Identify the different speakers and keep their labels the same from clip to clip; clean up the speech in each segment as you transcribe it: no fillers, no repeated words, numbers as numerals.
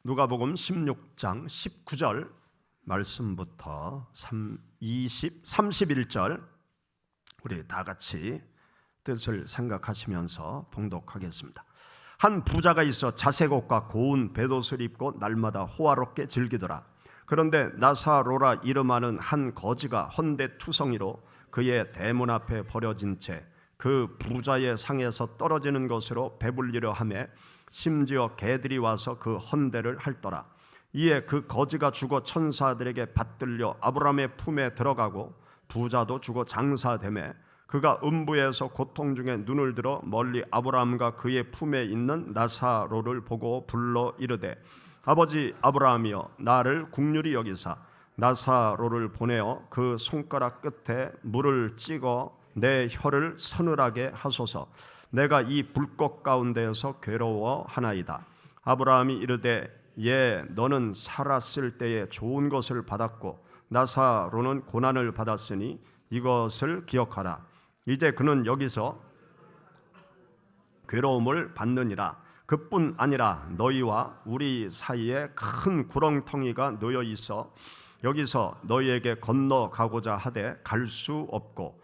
Speaker 1: 누가복음 16장 19절 말씀부터 31절 우리 다 같이 뜻을 생각하시면서 봉독하겠습니다. 한 부자가 있어 자색옷과 고운 배옷을 입고 날마다 호화롭게 즐기더라. 그런데 나사로라 이름하는 한 거지가 헌데투성이로 그의 대문 앞에 버려진 채 그 부자의 상에서 떨어지는 것으로 배불리려 하며 심지어 개들이 와서 그 헌대를 핥더라. 이에 그 거지가 죽어 천사들에게 받들려 아브라함의 품에 들어가고 부자도 죽어 장사되매 그가 음부에서 고통 중에 눈을 들어 멀리 아브라함과 그의 품에 있는 나사로를 보고 불러 이르되 아버지 아브라함이여 나를 국률이 여기사 나사로를 보내어 그 손가락 끝에 물을 찍어 내 혀를 서늘하게 하소서. 내가 이 불꽃 가운데에서 괴로워하나이다. 아브라함이 이르되 예 너는 살았을 때에 좋은 것을 받았고 나사로는 고난을 받았으니 이것을 기억하라. 이제 그는 여기서 괴로움을 받느니라. 그뿐 아니라 너희와 우리 사이에 큰 구렁텅이가 놓여 있어 여기서 너희에게 건너가고자 하되 갈 수 없고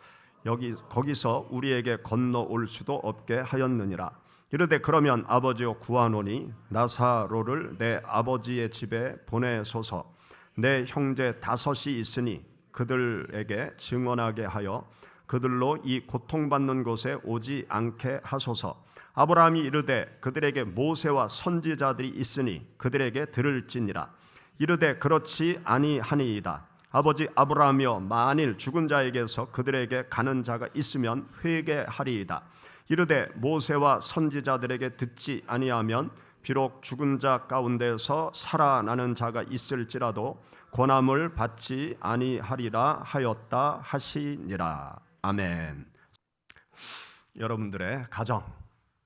Speaker 1: 거기서 우리에게 건너올 수도 없게 하였느니라. 이르되 그러면 아버지여 구하노니 나사로를 내 아버지의 집에 보내소서. 내 형제 5이 있으니 그들에게 증언하게 하여 그들로 이 고통받는 곳에 오지 않게 하소서. 아브라함이 이르되 그들에게 모세와 선지자들이 있으니 그들에게 들을지니라. 이르되 그렇지 아니하니이다. 아버지 아브라함이여 만일 죽은 자에게서 그들에게 가는 자가 있으면 회개하리이다. 이르되 모세와 선지자들에게 듣지 아니하면 비록 죽은 자 가운데서 살아나는 자가 있을지라도 권함을 받지 아니하리라 하였다 하시니라. 아멘. 여러분들의 가정,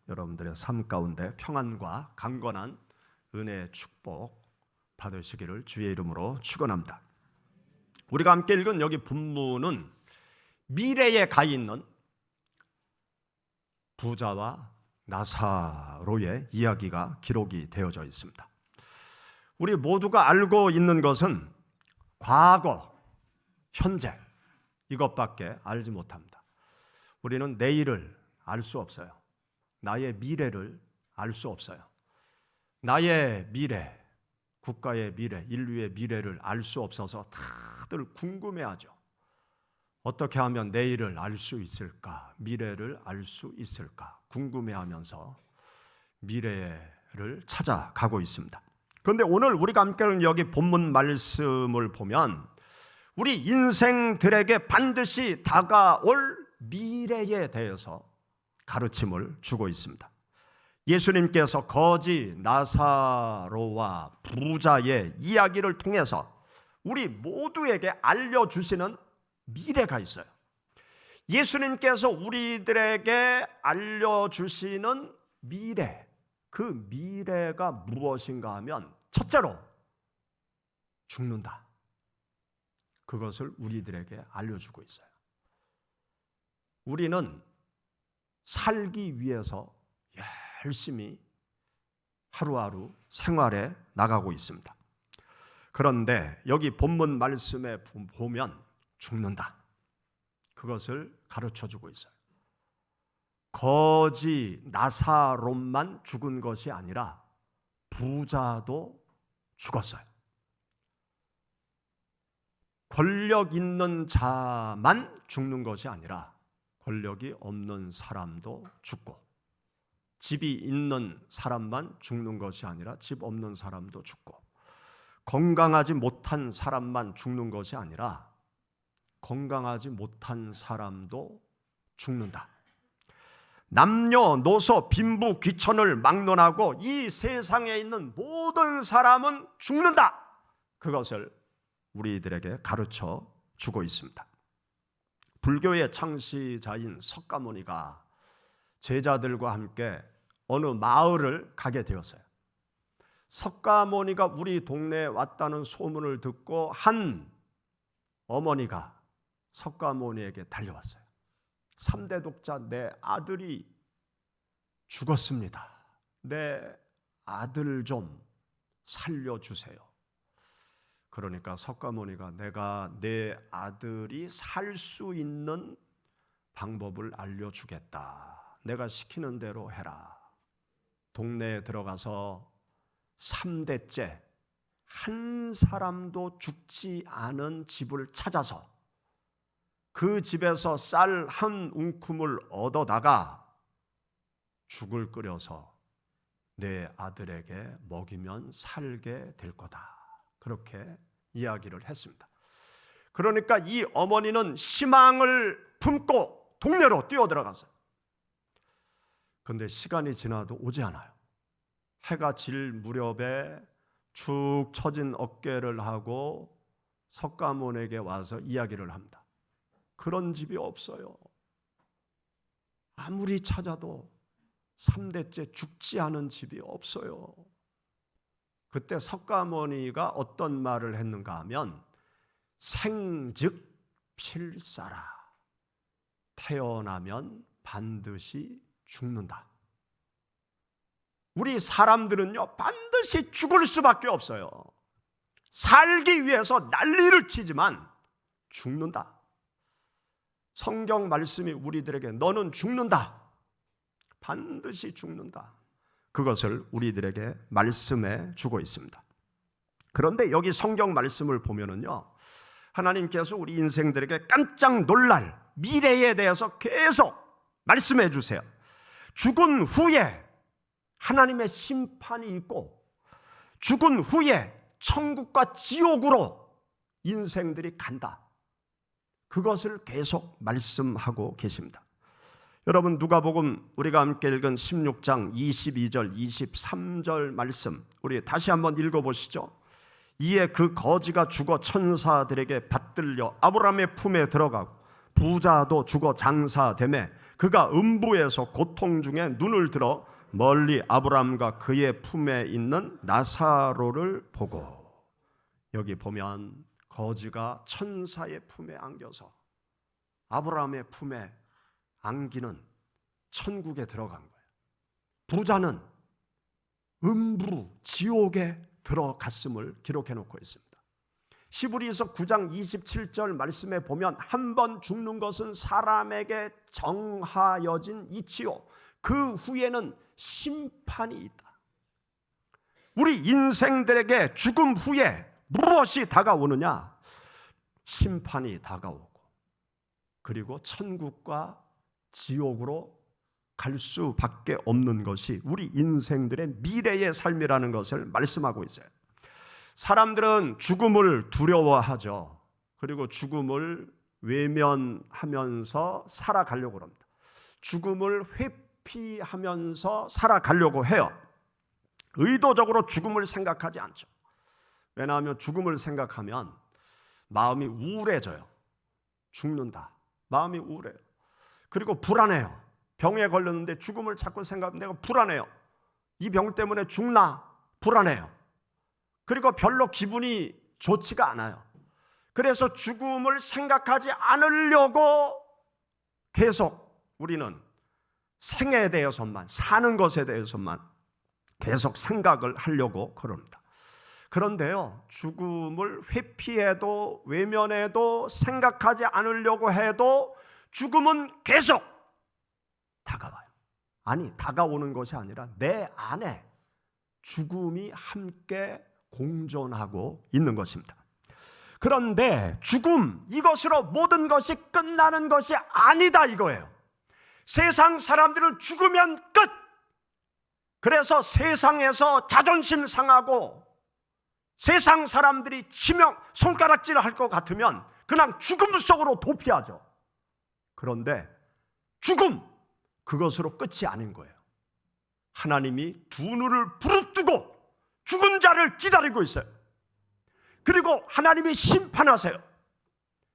Speaker 1: 여러분들의 삶 가운데 평안과 강건한 은혜의 축복 받으시기를 주의 이름으로 축원합니다. 우리가 함께 읽은 여기 본문은 미래에 가 있는 부자와 나사로의 이야기가 기록이 되어져 있습니다. 우리 모두가 알고 있는 것은 과거, 현재 이것밖에 알지 못합니다. 우리는 내일을 알 수 없어요. 나의 미래를 알 수 없어요. 나의 미래, 국가의 미래, 인류의 미래를 알 수 없어서 다들 궁금해하죠. 어떻게 하면 내일을 알 수 있을까? 미래를 알 수 있을까? 궁금해하면서 미래를 찾아가고 있습니다. 그런데 오늘 우리가 함께 하는 여기 본문 말씀을 보면 우리 인생들에게 반드시 다가올 미래에 대해서 가르침을 주고 있습니다. 예수님께서 거지 나사로와 부자의 이야기를 통해서 우리 모두에게 알려주시는 미래가 있어요. 예수님께서 우리들에게 알려주시는 미래, 그 미래가 무엇인가 하면 첫째로 죽는다. 그것을 우리들에게 알려주고 있어요. 우리는 살기 위해서 열심히 하루하루 생활에 나가고 있습니다. 그런데 여기 본문 말씀에 보면 죽는다. 그것을 가르쳐주고 있어요. 거지 나사로만 죽은 것이 아니라 부자도 죽었어요. 권력 있는 자만 죽는 것이 아니라 권력이 없는 사람도 죽고 집이 있는 사람만 죽는 것이 아니라 집 없는 사람도 죽고 건강하지 못한 사람만 죽는 것이 아니라 건강하지 못한 사람도 죽는다. 남녀노소 빈부 귀천을 막론하고 이 세상에 있는 모든 사람은 죽는다. 그것을 우리들에게 가르쳐 주고 있습니다. 불교의 창시자인 석가모니가 제자들과 함께 어느 마을을 가게 되었어요. 석가모니가 우리 동네에 왔다는 소문을 듣고 한 어머니가 석가모니에게 달려왔어요. 3대 독자 내 아들이 죽었습니다. 내 아들 좀 살려주세요. 그러니까 석가모니가 내가 내 아들이 살 수 있는 방법을 알려주겠다. 내가 시키는 대로 해라. 동네에 들어가서 3대째 한 사람도 죽지 않은 집을 찾아서 그 집에서 쌀 한 움큼을 얻어다가 죽을 끓여서 내 아들에게 먹이면 살게 될 거다. 그렇게 이야기를 했습니다. 그러니까 이 어머니는 희망을 품고 동네로 뛰어들어갔어요. 그런데 시간이 지나도 오지 않아요. 해가 질 무렵에 축 처진 어깨를 하고 석가모니에게 와서 이야기를 합니다. 그런 집이 없어요. 아무리 찾아도 3대째 죽지 않은 집이 없어요. 그때 석가모니가 어떤 말을 했는가 하면 생즉 필사라. 태어나면 반드시 죽는다. 우리 사람들은요, 반드시 죽을 수밖에 없어요. 살기 위해서 난리를 치지만 죽는다. 성경 말씀이 우리들에게 너는 죽는다. 반드시 죽는다. 그것을 우리들에게 말씀해 주고 있습니다. 그런데 여기 성경 말씀을 보면은요, 하나님께서 우리 인생들에게 깜짝 놀랄 미래에 대해서 계속 말씀해 주세요. 죽은 후에 하나님의 심판이 있고 죽은 후에 천국과 지옥으로 인생들이 간다. 그것을 계속 말씀하고 계십니다. 여러분, 누가복음 우리가 함께 읽은 16장 22절 23절 말씀 우리 다시 한번 읽어보시죠. 이에 그 거지가 죽어 천사들에게 받들려 아브라함의 품에 들어가고 부자도 죽어 장사되매 그가 음부에서 고통 중에 눈을 들어 멀리 아브라함과 그의 품에 있는 나사로를 보고, 여기 보면 거지가 천사의 품에 안겨서 아브라함의 품에 안기는 천국에 들어간 거예요. 부자는 음부 지옥에 들어갔음을 기록해 놓고 있습니다. 히브리서 9장 27절 말씀에 보면 한 번 죽는 것은 사람에게 정하여진 이치요 그 후에는 심판이 있다. 우리 인생들에게 죽음 후에 무엇이 다가오느냐? 심판이 다가오고 그리고 천국과 지옥으로 갈 수밖에 없는 것이 우리 인생들의 미래의 삶이라는 것을 말씀하고 있어요. 사람들은 죽음을 두려워하죠. 그리고 죽음을 외면하면서 살아가려고 합니다. 죽음을 회피하면서 살아가려고 해요. 의도적으로 죽음을 생각하지 않죠. 왜냐하면 죽음을 생각하면 마음이 우울해져요. 죽는다. 마음이 우울해요. 그리고 불안해요. 병에 걸렸는데 죽음을 자꾸 생각하면 내가 불안해요. 이 병 때문에 죽나? 불안해요. 그리고 별로 기분이 좋지가 않아요. 그래서 죽음을 생각하지 않으려고 계속 우리는 생에 대해서만, 사는 것에 대해서만 계속 생각을 하려고 그럽니다. 그런데요, 죽음을 회피해도 외면해도 생각하지 않으려고 해도 죽음은 계속 다가와요. 아니, 다가오는 것이 아니라 내 안에 죽음이 함께 공존하고 있는 것입니다. 그런데 죽음, 이것으로 모든 것이 끝나는 것이 아니다 이거예요. 세상 사람들은 죽으면 끝. 그래서 세상에서 자존심 상하고 세상 사람들이 치명 손가락질을 할 것 같으면 그냥 죽음 속으로 도피하죠. 그런데 죽음, 그것으로 끝이 아닌 거예요. 하나님이 두 눈을 부릅뜨고 죽은 자를 기다리고 있어요. 그리고 하나님이 심판하세요.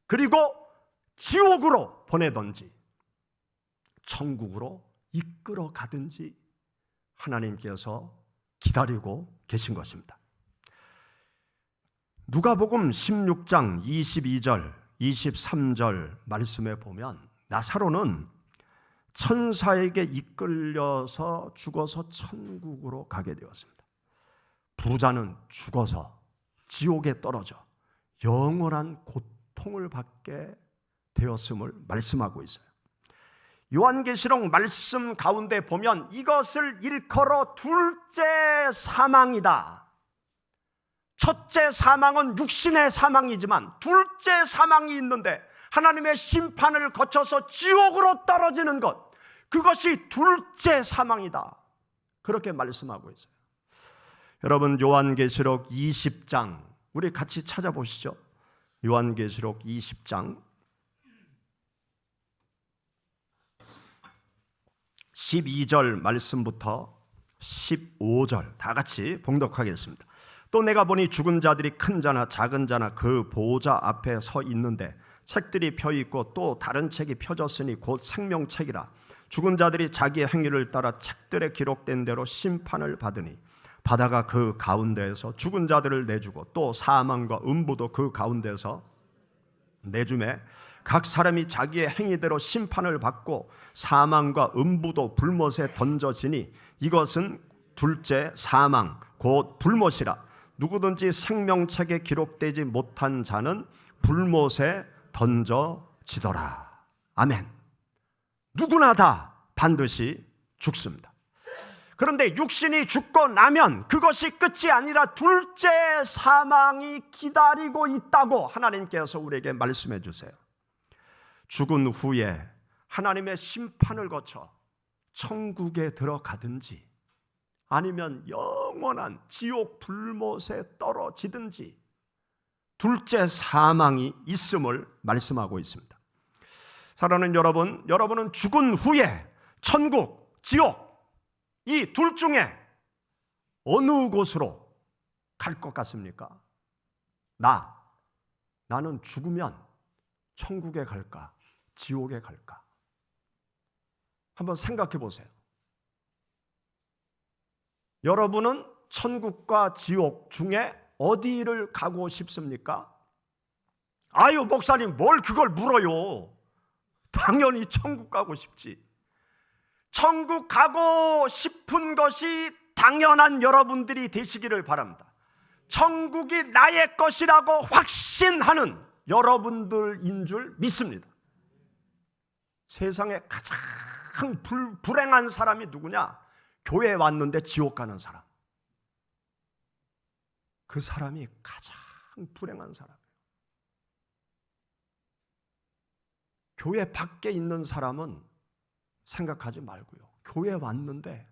Speaker 1: 그리고 지옥으로 보내든지 천국으로 이끌어 가든지 하나님께서 기다리고 계신 것입니다. 누가복음 16장 22절 23절 말씀에 보면 나사로는 천사에게 이끌려서 죽어서 천국으로 가게 되었습니다. 부자는 죽어서 지옥에 떨어져 영원한 고통을 받게 되었음을 말씀하고 있어요. 요한계시록 말씀 가운데 보면 이것을 일컬어 둘째 사망이다. 첫째 사망은 육신의 사망이지만 둘째 사망이 있는데 하나님의 심판을 거쳐서 지옥으로 떨어지는 것, 그것이 둘째 사망이다. 그렇게 말씀하고 있어요. 여러분, 요한계시록 20장 우리 같이 찾아보시죠. 요한계시록 20장 12절 말씀부터 15절 다 같이 봉독하겠습니다. 또 내가 보니 죽은 자들이 큰 자나 작은 자나 그 보호자 앞에 서 있는데 책들이 펴 있고 또 다른 책이 펴졌으니 곧 생명책이라. 죽은 자들이 자기의 행위를 따라 책들에 기록된 대로 심판을 받으니 바다가 그 가운데에서 죽은 자들을 내주고 또 사망과 음부도 그 가운데에서 내주매 각 사람이 자기의 행위대로 심판을 받고 사망과 음부도 불못에 던져지니 이것은 둘째 사망 곧 불못이라. 누구든지 생명책에 기록되지 못한 자는 불못에 던져지더라. 아멘. 누구나 다 반드시 죽습니다. 그런데 육신이 죽고 나면 그것이 끝이 아니라 둘째 사망이 기다리고 있다고 하나님께서 우리에게 말씀해 주세요. 죽은 후에 하나님의 심판을 거쳐 천국에 들어가든지 아니면 영원한 지옥 불못에 떨어지든지 둘째 사망이 있음을 말씀하고 있습니다. 사랑하는 여러분, 여러분은 죽은 후에 천국, 지옥 이 둘 중에 어느 곳으로 갈 것 같습니까? 나는 죽으면 천국에 갈까? 지옥에 갈까? 한번 생각해 보세요. 여러분은 천국과 지옥 중에 어디를 가고 싶습니까? 아유, 목사님, 뭘 그걸 물어요? 당연히 천국 가고 싶지. 천국 가고 싶은 것이 당연한 여러분들이 되시기를 바랍니다. 천국이 나의 것이라고 확신하는 여러분들인 줄 믿습니다. 세상에 가장 불행한 사람이 누구냐? 교회에 왔는데 지옥 가는 사람. 그 사람이 가장 불행한 사람이에요. 교회 밖에 있는 사람은 생각하지 말고요. 교회에 왔는데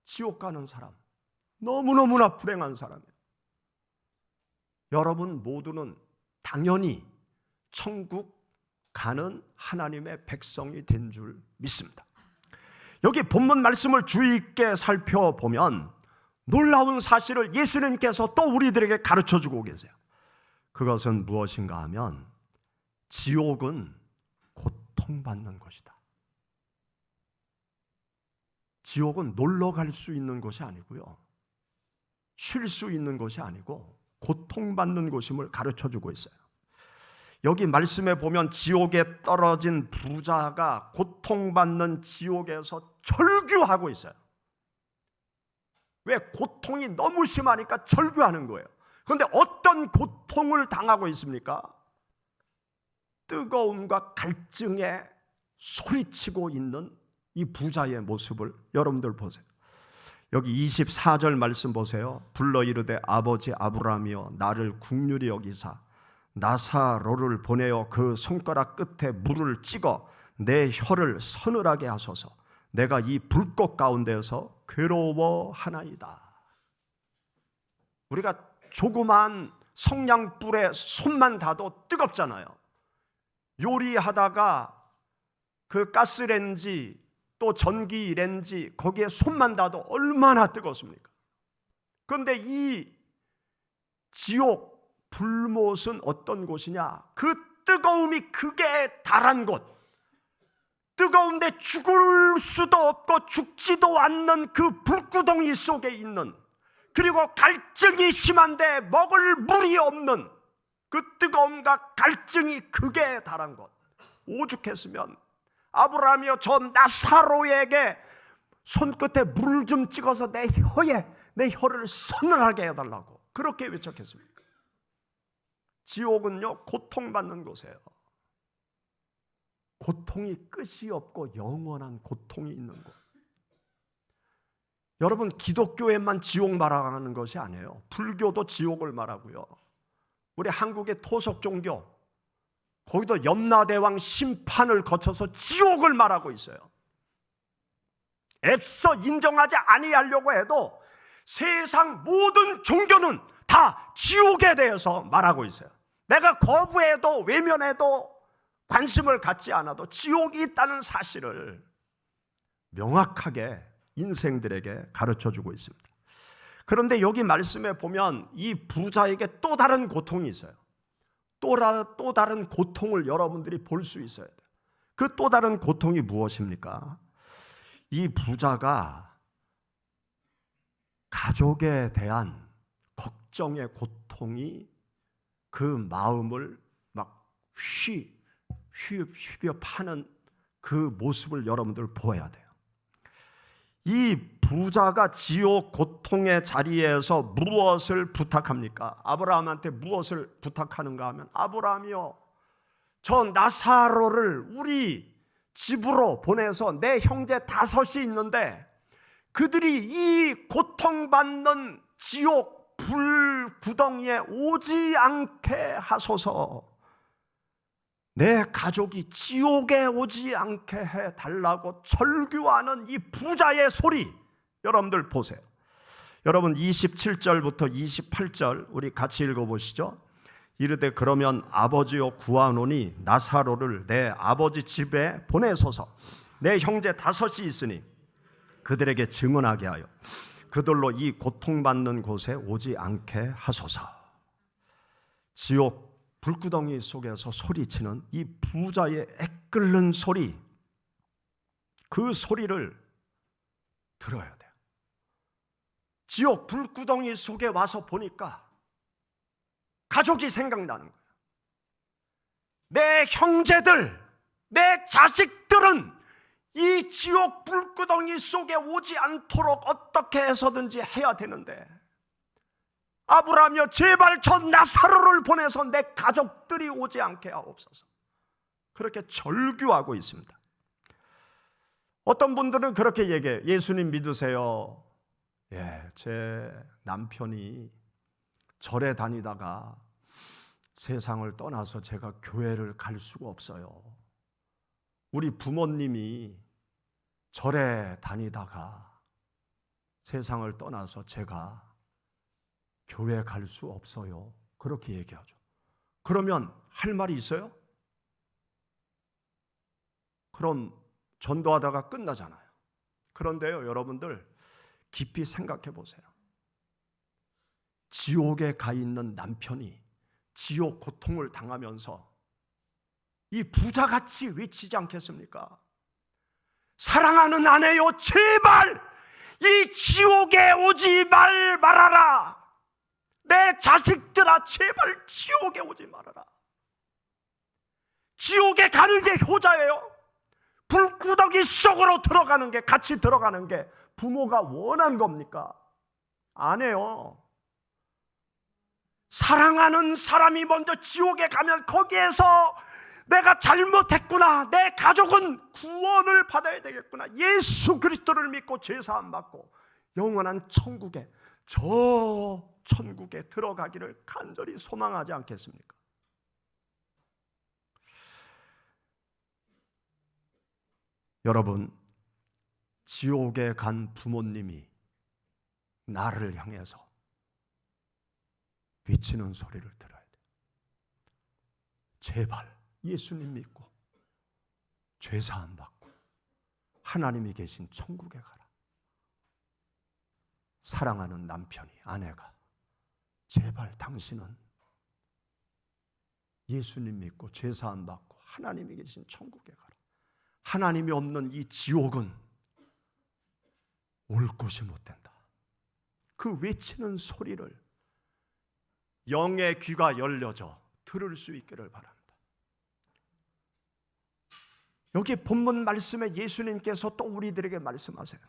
Speaker 1: 지옥 가는 사람, 너무너무나 불행한 사람이에요. 여러분 모두는 당연히 천국 가는 하나님의 백성이 된 줄 믿습니다. 여기 본문 말씀을 주의 있게 살펴보면 놀라운 사실을 예수님께서 또 우리들에게 가르쳐주고 계세요. 그것은 무엇인가 하면 지옥은 고통받는 것이다. 지옥은 놀러 갈 수 있는 곳이 아니고요, 쉴 수 있는 곳이 아니고 고통받는 곳임을 가르쳐주고 있어요. 여기 말씀에 보면 지옥에 떨어진 부자가 고통받는 지옥에서 절규하고 있어요. 왜? 고통이 너무 심하니까 절규하는 거예요. 그런데 어떤 고통을 당하고 있습니까? 뜨거움과 갈증에 소리치고 있는 이 부자의 모습을 여러분들 보세요. 여기 24절 말씀 보세요. 불러 이르되 아버지 아브라함이여 나를 긍휼히 여기사 나사로를 보내어 그 손가락 끝에 물을 찍어 내 혀를 서늘하게 하소서. 내가 이 불꽃 가운데서 괴로워하나이다. 우리가 조그만 성냥불에 손만 닿아도 뜨겁잖아요. 요리하다가 그 가스레인지 또 전기레인지 거기에 손만 닿아도 얼마나 뜨겁습니까? 그런데 이 지옥 불못은 어떤 곳이냐? 그 뜨거움이 극에 달한 곳, 뜨거운데 죽을 수도 없고 죽지도 않는 그 불구덩이 속에 있는, 그리고 갈증이 심한데 먹을 물이 없는 그 뜨거움과 갈증이 극에 달한 곳. 오죽했으면 아브라함이여 저 나사로에게 손끝에 물 좀 찍어서 내 혀를 서늘하게 해달라고 그렇게 외쳤겠습니까? 지옥은요, 고통받는 곳이에요. 고통이 끝이 없고 영원한 고통이 있는 곳. 여러분, 기독교에만 지옥 말하는 것이 아니에요. 불교도 지옥을 말하고요. 우리 한국의 토속 종교, 거기도 염라대왕 심판을 거쳐서 지옥을 말하고 있어요. 애써 인정하지 아니하려고 해도 세상 모든 종교는 다 지옥에 대해서 말하고 있어요. 내가 거부해도 외면해도 관심을 갖지 않아도 지옥이 있다는 사실을 명확하게 인생들에게 가르쳐주고 있습니다. 그런데 여기 말씀에 보면 이 부자에게 또 다른 고통이 있어요. 또 다른 고통을 여러분들이 볼 수 있어야 돼요. 그 또 다른 고통이 무엇입니까? 이 부자가 가족에 대한 걱정의 고통이 그 마음을 막 휘벼 파는 그 모습을 여러분들 보아야 돼요. 이 부자가 지옥 고통의 자리에서 무엇을 부탁합니까? 아브라함한테 무엇을 부탁하는가 하면, 아브라함이요, 저 나사로를 우리 집으로 보내서 내 형제 5이 있는데 그들이 이 고통받는 지옥 불구덩이에 오지 않게 하소서. 내 가족이 지옥에 오지 않게 해달라고 절규하는 이 부자의 소리, 여러분들 보세요. 여러분 27절부터 28절 우리 같이 읽어보시죠. 이르되 그러면 아버지여 구하노니 나사로를 내 아버지 집에 보내소서. 내 형제 5이 있으니 그들에게 증언하게 하여 그들로 이 고통받는 곳에 오지 않게 하소서. 지옥 불구덩이 속에서 소리치는 이 부자의 애끓는 소리, 그 소리를 들어야 돼요. 지옥 불구덩이 속에 와서 보니까 가족이 생각나는 거예요. 내 형제들, 내 자식들은 이 지옥 불구덩이 속에 오지 않도록 어떻게 해서든지 해야 되는데, 아브라함이여 제발 저 나사로를 보내서 내 가족들이 오지 않게 하옵소서. 그렇게 절규하고 있습니다. 어떤 분들은 그렇게 얘기해요. 예수님 믿으세요. 예, 제 남편이 절에 다니다가 세상을 떠나서 제가 교회를 갈 수가 없어요. 우리 부모님이 절에 다니다가 세상을 떠나서 제가 교회 갈 수 없어요. 그렇게 얘기하죠. 그러면 할 말이 있어요? 그럼 전도하다가 끝나잖아요. 그런데요, 여러분들 깊이 생각해 보세요. 지옥에 가 있는 남편이 지옥 고통을 당하면서 이 부자같이 외치지 않겠습니까? 사랑하는 아내여 제발 이 지옥에 오지 말아라. 내 자식들아 제발 지옥에 오지 말아라. 지옥에 가는 게 효자예요. 불구덩이 속으로 들어가는 게, 같이 들어가는 게 부모가 원한 겁니까? 아니에요. 사랑하는 사람이 먼저 지옥에 가면 거기에서 내가 잘못했구나, 내 가족은 구원을 받아야 되겠구나, 예수 그리스도를 믿고 죄사함 받고 영원한 천국에, 저 천국에 들어가기를 간절히 소망하지 않겠습니까? 여러분, 지옥에 간 부모님이 나를 향해서 외치는 소리를 들어야 돼요. 제발 예수님 믿고 죄사함 받고 하나님이 계신 천국에 가라. 사랑하는 남편이, 아내가 제발 당신은 예수님 믿고 죄사함 받고 하나님이 계신 천국에 가라. 하나님이 없는 이 지옥은 올 곳이 못 된다. 그 외치는 소리를 영의 귀가 열려져 들을 수 있기를 바랍니다. 여기 본문 말씀에 예수님께서 또 우리들에게 말씀하세요.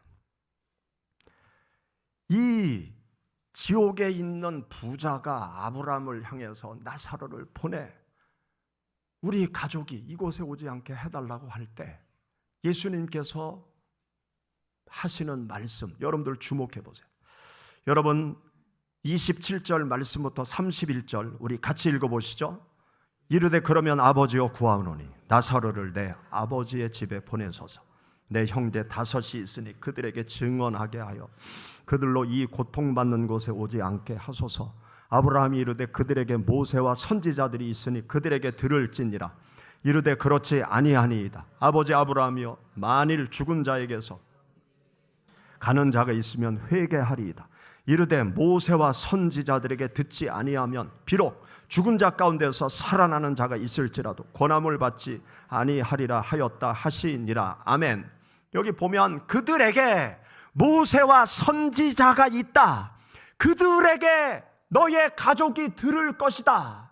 Speaker 1: 이 지옥에 있는 부자가 아브라함을 향해서 나사로를 보내 우리 가족이 이곳에 오지 않게 해달라고 할 때 예수님께서 하시는 말씀, 여러분들 주목해 보세요. 여러분 27절 말씀부터 31절 우리 같이 읽어보시죠. 이르되 그러면 아버지여 구하오노니 나사로를 내 아버지의 집에 보내소서. 내 형제 5이 있으니 그들에게 증언하게 하여 그들로 이 고통받는 곳에 오지 않게 하소서. 아브라함이 이르되 그들에게 모세와 선지자들이 있으니 그들에게 들을지니라. 이르되 그렇지 아니하니이다. 아버지 아브라함이여 만일 죽은 자에게서 가는 자가 있으면 회개하리이다. 이르되 모세와 선지자들에게 듣지 아니하면 비록 죽은 자 가운데서 살아나는 자가 있을지라도 권함을 받지 아니하리라 하였다 하시니라. 아멘. 여기 보면 그들에게 모세와 선지자가 있다. 그들에게 너의 가족이 들을 것이다.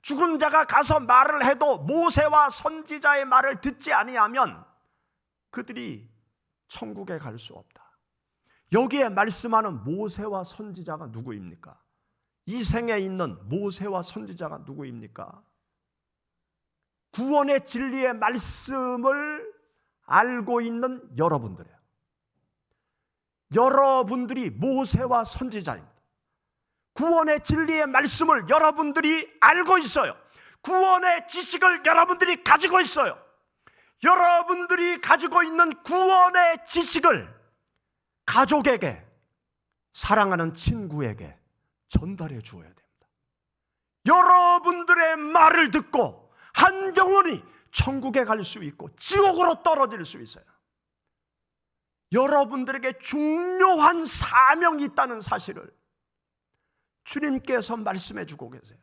Speaker 1: 죽은 자가 가서 말을 해도 모세와 선지자의 말을 듣지 아니하면 그들이 천국에 갈 수 없다. 여기에 말씀하는 모세와 선지자가 누구입니까? 이 생에 있는 모세와 선지자가 누구입니까? 구원의 진리의 말씀을 알고 있는 여러분들이에요. 여러분들이 모세와 선지자입니다. 구원의 진리의 말씀을 여러분들이 알고 있어요. 구원의 지식을 여러분들이 가지고 있어요. 여러분들이 가지고 있는 구원의 지식을 가족에게, 사랑하는 친구에게 전달해 주어야 됩니다. 여러분들의 말을 듣고 한 영혼이 천국에 갈 수 있고 지옥으로 떨어질 수 있어요. 여러분들에게 중요한 사명이 있다는 사실을 주님께서 말씀해 주고 계세요.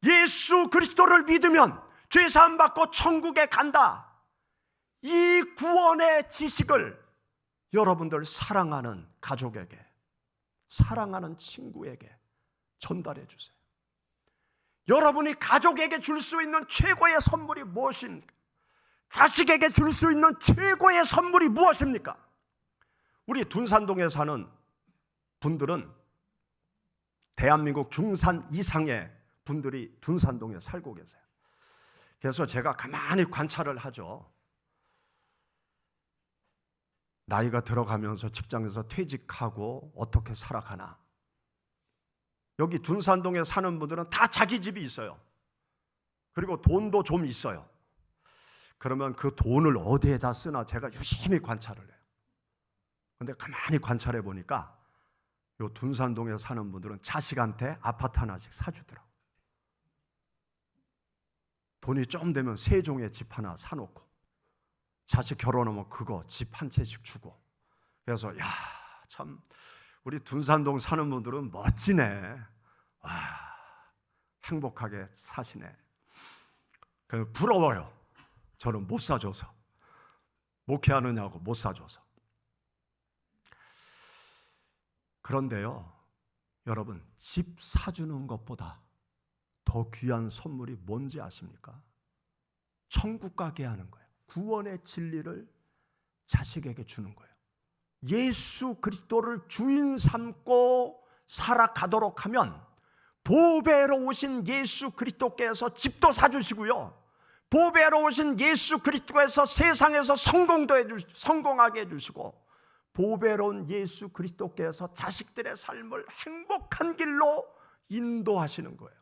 Speaker 1: 예수 그리스도를 믿으면 죄 사함 받고 천국에 간다. 이 구원의 지식을 여러분들 사랑하는 가족에게, 사랑하는 친구에게 전달해 주세요. 여러분이 가족에게 줄 수 있는 최고의 선물이 무엇입니까? 자식에게 줄 수 있는 최고의 선물이 무엇입니까? 우리 둔산동에 사는 분들은 대한민국 중산 이상의 분들이 둔산동에 살고 계세요. 그래서 제가 가만히 관찰을 하죠. 나이가 들어가면서 직장에서 퇴직하고 어떻게 살아가나. 여기 둔산동에 사는 분들은 다 자기 집이 있어요. 그리고 돈도 좀 있어요. 그러면 그 돈을 어디에다 쓰나 제가 유심히 관찰을 해요. 그런데 가만히 관찰해 보니까 요 둔산동에 사는 분들은 자식한테 아파트 하나씩 사주더라고요. 돈이 좀 되면 세종에 집 하나 사놓고 자식 결혼하면 그거 집 한 채씩 주고. 그래서 야, 참 우리 둔산동 사는 분들은 멋지네. 와, 행복하게 사시네. 부러워요. 저는 못 사줘서. 목회하느냐고 못 사줘서. 그런데요, 여러분, 집 사주는 것보다 더 귀한 선물이 뭔지 아십니까? 천국 가게 하는 거예요. 구원의 진리를 자식에게 주는 거예요. 예수 그리스도를 주인 삼고 살아가도록 하면 보배로 오신 예수 그리스도께서 집도 사주시고요, 보배로 오신 예수 그리스도께서 세상에서 성공하게 해주시고, 보배로운 예수 그리스도께서 자식들의 삶을 행복한 길로 인도하시는 거예요.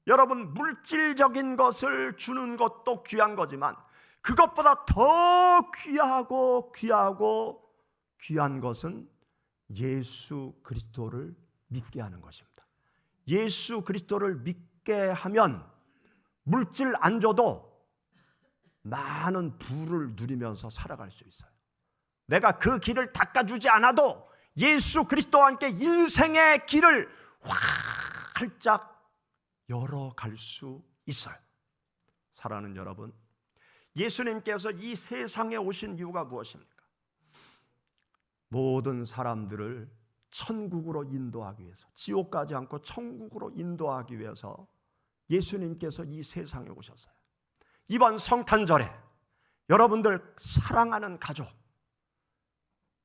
Speaker 1: 여러분, 물질적인 것을 주는 것도 귀한 거지만 그것보다 더 귀한 것은 예수 그리스도를 믿게 하는 것입니다. 예수 그리스도를 믿게 하면 물질 안 줘도 많은 부를 누리면서 살아갈 수 있어요. 내가 그 길을 닦아주지 않아도 예수 그리스도와 함께 인생의 길을 활짝 열어갈 수 있어요. 사랑하는 여러분, 예수님께서 이 세상에 오신 이유가 무엇입니까? 모든 사람들을 천국으로 인도하기 위해서, 지옥 가지 않고 천국으로 인도하기 위해서 예수님께서 이 세상에 오셨어요. 이번 성탄절에 여러분들 사랑하는 가족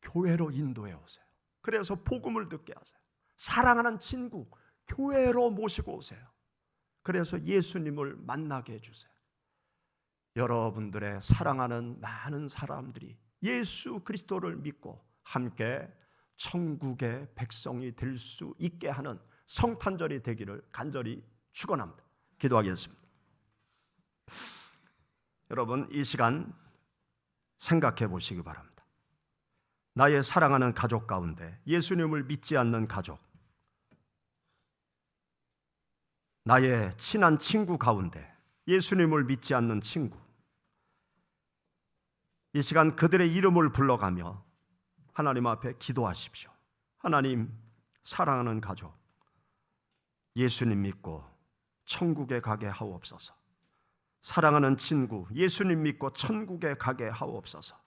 Speaker 1: 교회로 인도해 오세요. 그래서 복음을 듣게 하세요. 사랑하는 친구 교회로 모시고 오세요. 그래서 예수님을 만나게 해주세요. 여러분들의 사랑하는 많은 사람들이 예수 그리스도를 믿고 함께 천국의 백성이 될 수 있게 하는 성탄절이 되기를 간절히 축원합니다. 기도하겠습니다. 여러분, 이 시간 생각해 보시기 바랍니다. 나의 사랑하는 가족 가운데 예수님을 믿지 않는 가족, 나의 친한 친구 가운데 예수님을 믿지 않는 친구, 이 시간 그들의 이름을 불러가며 하나님 앞에 기도하십시오. 하나님, 사랑하는 가족 예수님 믿고 천국에 가게 하옵소서. 사랑하는 친구 예수님 믿고 천국에 가게 하옵소서.